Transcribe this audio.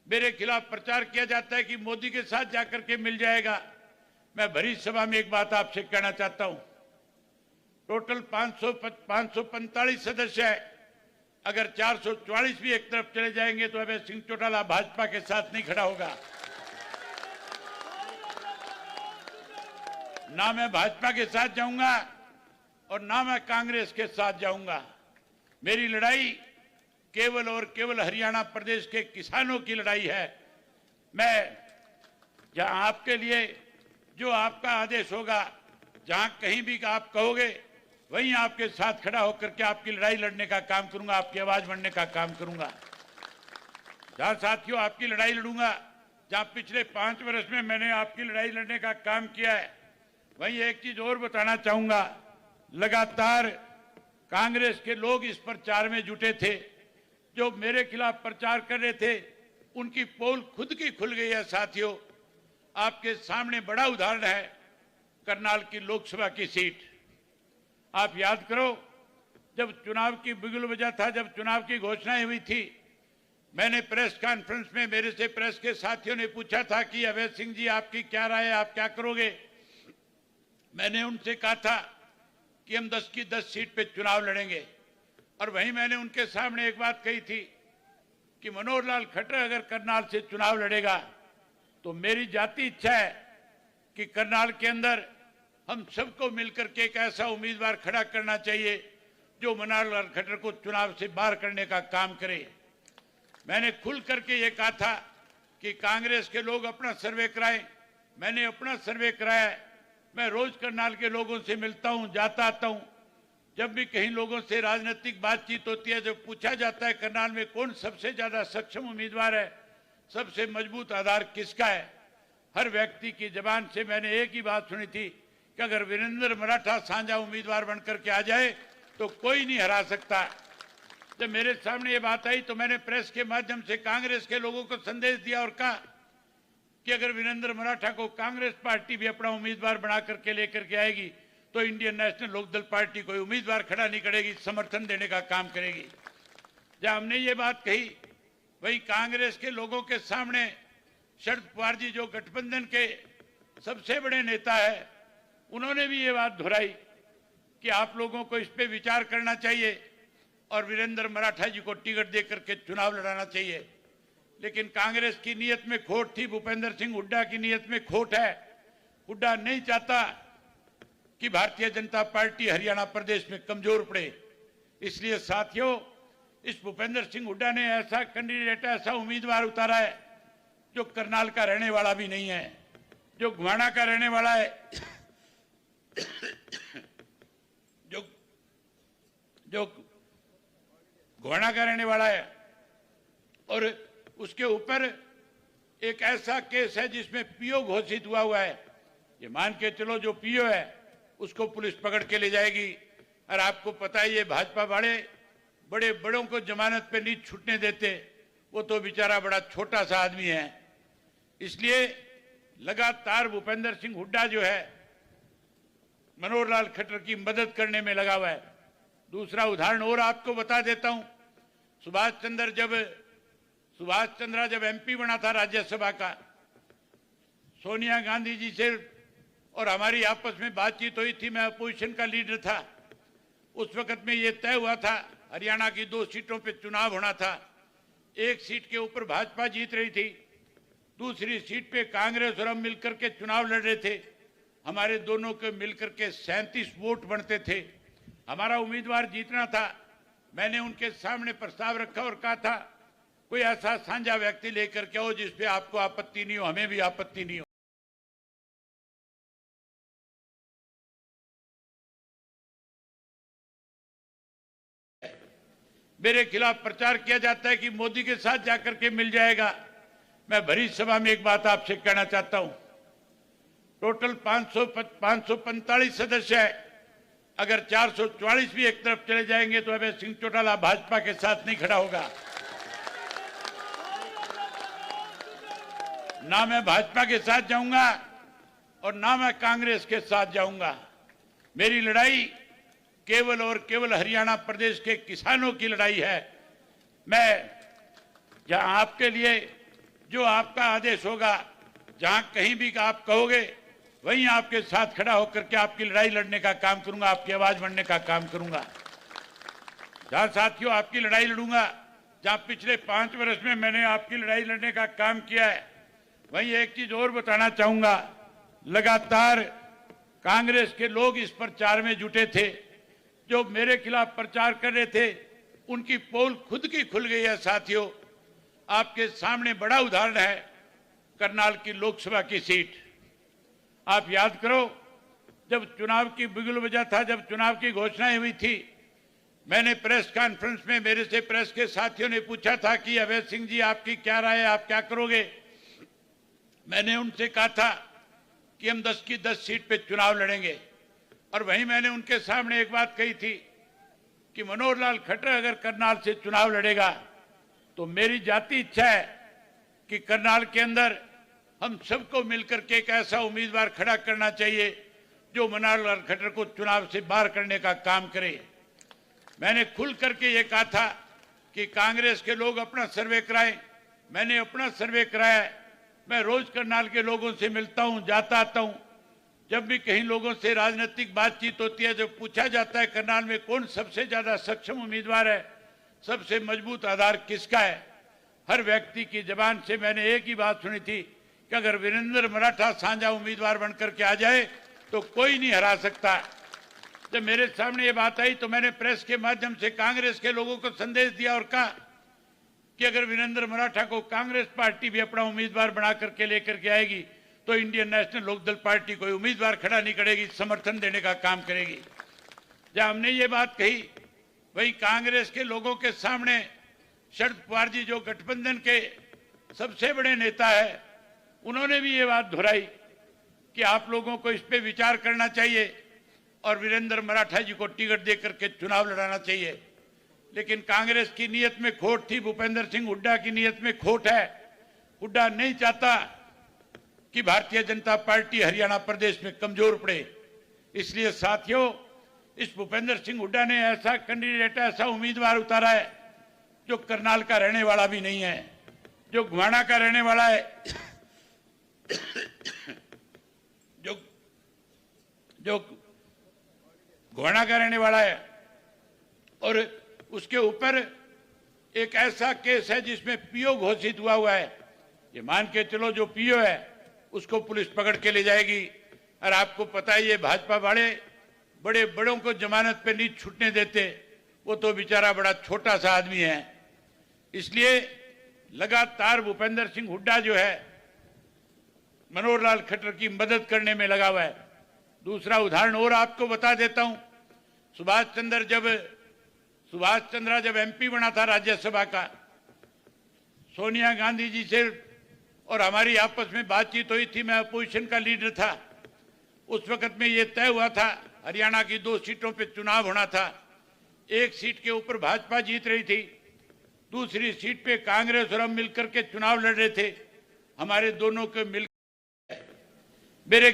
मेरे खिलाफ प्रचार किया जाता है कि मोदी के साथ जाकर के मिल जाएगा। मैं भरी सभा में एक बात आपसे कहना चाहता हूं, टोटल 545 सदस्य है। अगर 444 भी एक तरफ चले जाएंगे तो अभय सिंह चौटाला भाजपा के साथ नहीं खड़ा होगा। ना मैं भाजपा के साथ जाऊंगा और ना मैं कांग्रेस के साथ जाऊंगा। मेरी लड़ाई केवल और केवल हरियाणा प्रदेश के किसानों की लड़ाई है। मैं जहां आपके लिए जो आपका आदेश होगा, जहां कहीं भी आप कहोगे, वहीं आपके साथ खड़ा होकर के आपकी लड़ाई लड़ने का काम करूंगा, आपकी आवाज बनने का काम करूंगा। जहां साथियों आपकी लड़ाई लड़ूंगा, जहां पिछले 5 वर्ष में मैंने आपकी लड़ाई लड़ने का काम किया है, वहीं एक चीज और बताना चाहूंगा। लगातार कांग्रेस के लोग इस प्रचार में जुटे थे, जो मेरे खिलाफ प्रचार कर रहे थे, उनकी पोल खुद की खुल गई है। साथियों, आपके सामने बड़ा उदाहरण है करनाल की लोकसभा की सीट। आप याद करो, जब चुनाव की बिगुल बजा था, जब चुनाव की घोषणाएं हुई थी, मैंने प्रेस कॉन्फ्रेंस में मेरे से प्रेस के साथियों ने पूछा था कि अभय सिंह जी आपकी क्या राय है, आप क्या करोगे। मैंने उनसे कहा था कि हम 10 की 10 सीट पे चुनाव लड़ेंगे। और वहीं मैंने उनके सामने एक बात कही थी कि मनोहर लाल खट्टर अगर करनाल से चुनाव लड़ेगा तो मेरी जाती इच्छा है कि करनाल के अंदर हम सबको मिलकर के एक ऐसा उम्मीदवार खड़ा करना चाहिए जो मनोहर लाल खट्टर को चुनाव से बाहर करने का काम करे। मैंने खुल करके ये कहा था कि कांग्रेस के लोग अपना सर्वे कराएं। मैंने अपना सर्वे कराया है। मैं रोज करनाल के लोगों से मिलता हूं, जाता आता हूं। जब भी कहीं लोगों से राजनीतिक बातचीत होती है, जब पूछा जाता है करनाल में कौन सबसे ज्यादा सक्षम उम्मीदवार है, सबसे मजबूत आधार किसका है, हर व्यक्ति की जबान से मैंने एक ही बात सुनी थी कि अगर वीरेंद्र मराठा साझा उम्मीदवार बनकर के आ जाए तो कोई नहीं हरा सकता। जब मेरे सामने ये बात आई तो मैंने प्रेस के माध्यम से कांग्रेस के लोगों को संदेश दिया और कहा कि अगर वीरेंद्र मराठा को कांग्रेस पार्टी भी अपना उम्मीदवार बना करके लेकर के आएगी तो इंडियन नेशनल लोकदल पार्टी कोई उम्मीदवार खड़ा नहीं करेगी, समर्थन देने का काम करेगी। जब हमने ये बात कही, वही कांग्रेस के लोगों के सामने शरद पवार जी, जो गठबंधन के सबसे बड़े नेता है, उन्होंने भी ये बात दोहराई कि आप लोगों को इस पे विचार करना चाहिए और वीरेंद्र मराठा जी को टिकट देकर के चुनाव लड़ाना चाहिए। लेकिन कांग्रेस की नीयत में खोट थी, भूपेंद्र सिंह हुड्डा की नीयत में खोट है। हुड्डा नहीं चाहता कि भारतीय जनता पार्टी हरियाणा प्रदेश में कमजोर पड़े। इसलिए साथियों, इस भूपेंद्र सिंह हुड्डा ने ऐसा कैंडिडेट, ऐसा उम्मीदवार उतारा है जो करनाल का रहने वाला भी नहीं है, जो घुमाना का रहने वाला है, जो घुमाना का रहने वाला है, और उसके ऊपर एक ऐसा केस है जिसमें पीओ घोषित हुआ है। ये मान के चलो जो पीओ है उसको पुलिस पकड़ के ले जाएगी। और आपको पता है ये भाजपा वाले बड़े बड़ों को जमानत पे नहीं छूटने देते, वो तो बेचारा बड़ा छोटा सा आदमी है। इसलिए लगातार भूपेंद्र सिंह हुड्डा जो है मनोहर लाल खट्टर की मदद करने में लगा हुआ है। दूसरा उदाहरण और आपको बता देता हूं, सुभाष चंद्रा जब एमपी बना था राज्यसभा का, सोनिया गांधी जी से और हमारी आपस में बातचीत हुई थी। मैं अपोजिशन का लीडर था। उस वक्त में ये तय हुआ था हरियाणा की 2 सीटों पे चुनाव होना था। एक सीट के ऊपर भाजपा जीत रही थी, दूसरी सीट पे कांग्रेस और हम मिलकर के चुनाव लड़ रहे थे। हमारे दोनों के मिलकर के 37 वोट बनते थे। हमारा उम्मीदवार जीतना था। मैंने उनके सामने प्रस्ताव रखा और कहा था कोई ऐसा साझा व्यक्ति लेकर के आओ जिसपे आपको आपत्ति नहीं हो, हमें भी आपत्ति नहीं हो। मेरे खिलाफ प्रचार किया जाता है कि मोदी के साथ जाकर के मिल जाएगा। मैं भरी सभा में एक बात आपसे कहना चाहता हूं, टोटल 545 सदस्य है। अगर 444 भी एक तरफ चले जाएंगे तो अभय सिंह चौटाला भाजपा के साथ नहीं खड़ा होगा। ना मैं भाजपा के साथ जाऊंगा और ना मैं कांग्रेस के साथ जाऊंगा। मेरी लड़ाई केवल और केवल हरियाणा प्रदेश के किसानों की लड़ाई है। मैं जहां आपके लिए जो आपका आदेश होगा, जहां कहीं भी आप कहोगे वहीं आपके साथ खड़ा होकर के आपकी लड़ाई लड़ने का काम करूंगा, आपकी आवाज बनने का काम करूंगा। जहां साथियों आपकी लड़ाई लड़ूंगा, जहां पिछले 5 वर्ष में मैंने आपकी लड़ाई लड़ने का काम किया है, वहीं एक चीज और बताना चाहूंगा। लगातार कांग्रेस के लोग इस प्रचार में जुटे थे, जो मेरे खिलाफ प्रचार कर रहे थे, उनकी पोल खुद की खुल गई है। साथियों, आपके सामने बड़ा उदाहरण है करनाल की लोकसभा की सीट। आप याद करो, जब चुनाव की बिगुल बजा था, जब चुनाव की घोषणाएं हुई थी, मैंने प्रेस कॉन्फ्रेंस में मेरे से प्रेस के साथियों ने पूछा था कि अवैध सिंह जी आपकी क्या राय है, आप क्या करोगे। मैंने उनसे कहा था कि हम 10 की 10 सीट पे चुनाव लड़ेंगे। और वहीं मैंने उनके सामने एक बात कही थी कि मनोहर लाल खट्टर अगर करनाल से चुनाव लड़ेगा तो मेरी जाती इच्छा है कि करनाल के अंदर हम सबको मिलकर के एक ऐसा उम्मीदवार खड़ा करना चाहिए जो मनोहर लाल खट्टर को चुनाव से बाहर करने का काम करे। मैंने खुल करके ये कहा था कि कांग्रेस के लोग अपना सर्वे कराएं। मैंने अपना सर्वे कराया है। मैं रोज करनाल के लोगों से मिलता हूं, जाता आता हूं। जब भी कहीं लोगों से राजनीतिक बातचीत होती है, जब पूछा जाता है करनाल में कौन सबसे ज्यादा सक्षम उम्मीदवार है, सबसे मजबूत आधार किसका है, हर व्यक्ति की जबान से मैंने एक ही बात सुनी थी कि अगर वीरेंद्र मराठा साझा उम्मीदवार बनकर के आ जाए तो कोई नहीं हरा सकता। जब मेरे सामने ये बात आई तो मैंने प्रेस के माध्यम से कांग्रेस के लोगों को संदेश दिया और कहा कि अगर वीरेंद्र मराठा को कांग्रेस पार्टी भी अपना उम्मीदवार बना करके लेकर के आएगी तो इंडियन नेशनल लोकदल पार्टी कोई उम्मीदवार खड़ा नहीं करेगी, समर्थन देने का काम करेगी। जब हमने ये बात कही, वही कांग्रेस के लोगों के सामने शरद पवार जी, जो गठबंधन के सबसे बड़े नेता है, उन्होंने भी ये बात दोहराई कि आप लोगों को इस पे विचार करना चाहिए और वीरेंद्र मराठा जी को टिकट देकर के चुनाव लड़ाना चाहिए। लेकिन कांग्रेस की नीयत में खोट थी, भूपेंद्र सिंह हुड्डा की नीयत में खोट है। हुड्डा नहीं चाहता कि भारतीय जनता पार्टी हरियाणा प्रदेश में कमजोर पड़े। इसलिए साथियों, इस भूपेंद्र सिंह हुड्डा ने ऐसा कैंडिडेट, ऐसा उम्मीदवार उतारा है जो करनाल का रहने वाला भी नहीं है, जो घुमाना का रहने वाला है, जो घुमाना का रहने वाला है, और उसके ऊपर एक ऐसा केस है जिसमें पीओ घोषित हुआ है। ये मान के चलो जो पीओ है उसको पुलिस पकड़ के ले जाएगी। और आपको पता है ये भाजपा वाले बड़े बड़ों को जमानत पे नहीं छूटने देते, वो तो बेचारा बड़ा छोटा सा आदमी है। इसलिए लगातार भूपेंद्र सिंह हुड्डा जो है मनोहर लाल खट्टर की मदद करने में लगा हुआ है। दूसरा उदाहरण और आपको बता देता हूं, सुभाष चंद्रा जब एमपी बना था राज्यसभा का, सोनिया गांधी जी से और हमारी आपस में बातचीत हुई थी। मैं अपोजिशन का लीडर था। उस वक्त में ये तय हुआ था हरियाणा की 2 सीटों पे चुनाव होना था। एक सीट के ऊपर भाजपा जीत रही थी, दूसरी सीट पे कांग्रेस और हम मिलकर के चुनाव लड़ रहे थे। हमारे दोनों के मिलकर मेरे